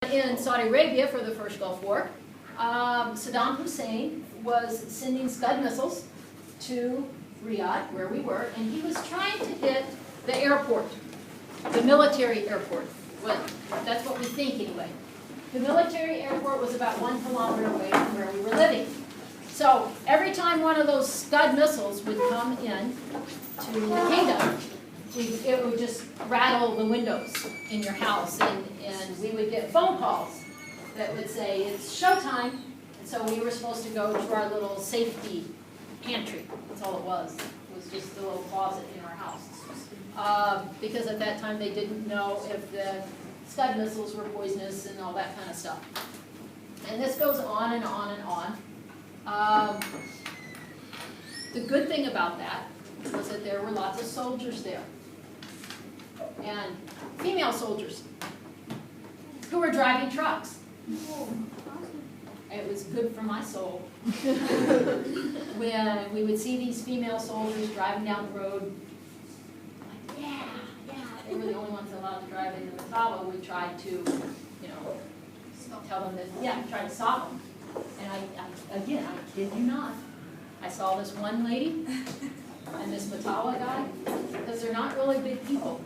In Saudi Arabia for the first Gulf War, Saddam Hussein was sending Scud missiles to Riyadh, where we were, and he was trying to hit the airport, the military airport. Well, that's what we think anyway. The military airport was about 1 kilometer away from where we were living. So every time one of those Scud missiles would come in to the kingdom, it would just rattle the windows in your house, and we would get phone calls that would say, it's showtime, and so we were supposed to go to our little safety pantry. That's all it was. It was just a little closet in our house. Because at that time they didn't know if the Scud missiles were poisonous and all that kind of stuff. And this goes on and on and on. The good thing about that was that there were lots of soldiers there. And female soldiers who were driving trucks. It was good for my soul. When we would see these female soldiers driving down the road, like, yeah, they were the only ones allowed to drive in the Matawa. We tried to, tell them that, try to stop them. And I kid you not, I saw this one lady and this Matawa guy, because they're not really big people.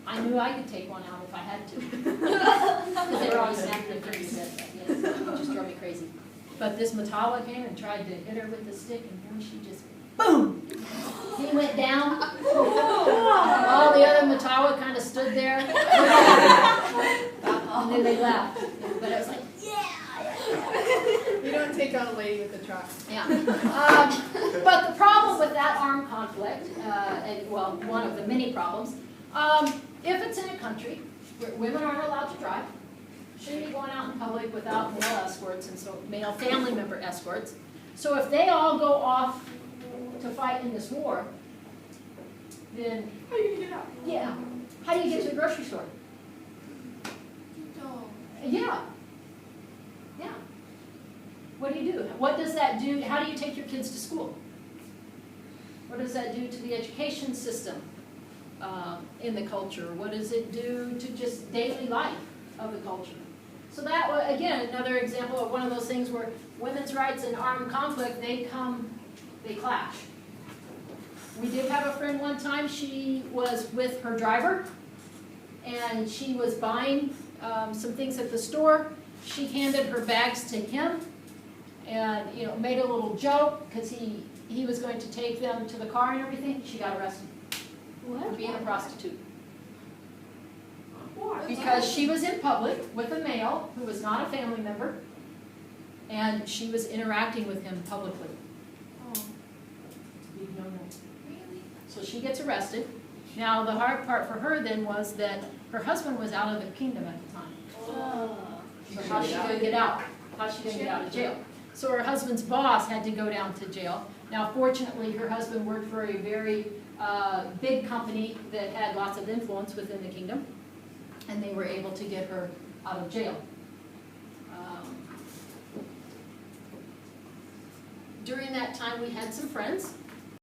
I knew I could take one out if I had to. Because they were always snapping their fingers at me. It just drove me crazy. But this Matawa came and tried to hit her with the stick, and boy, she just, boom! He went down. All the other Matawa kind of stood there. And then they laughed. But I was like, You don't take on a lady with a truck. Yeah. But the problem with that armed conflict, one of the many problems, if it's in a country where women aren't allowed to drive, shouldn't be going out in public without male escorts and so male family member escorts. So if they all go off to fight in this war, then how are you going to get out? Yeah. How do you get to the grocery store? Yeah. What do you do? What does that do? How do you take your kids to school? What does that do to the education system in the culture? What does it do to just daily life of the culture? So that, again, another example of one of those things where women's rights and armed conflict, they clash. We did have a friend one time, she was with her driver, and she was buying some things at the store. She handed her bags to him, and made a little joke because he was going to take them to the car and everything. She got arrested for being a prostitute. Because she was in public with a male who was not a family member, and she was interacting with him publicly. Really? So she gets arrested. Now the hard part for her then was that her husband was out of the kingdom at the time. So how's she going to get out? How's she going to get out of jail? So her husband's boss had to go down to jail. Now fortunately her husband worked for a very big company that had lots of influence within the kingdom, and they were able to get her out of jail. During that time we had some friends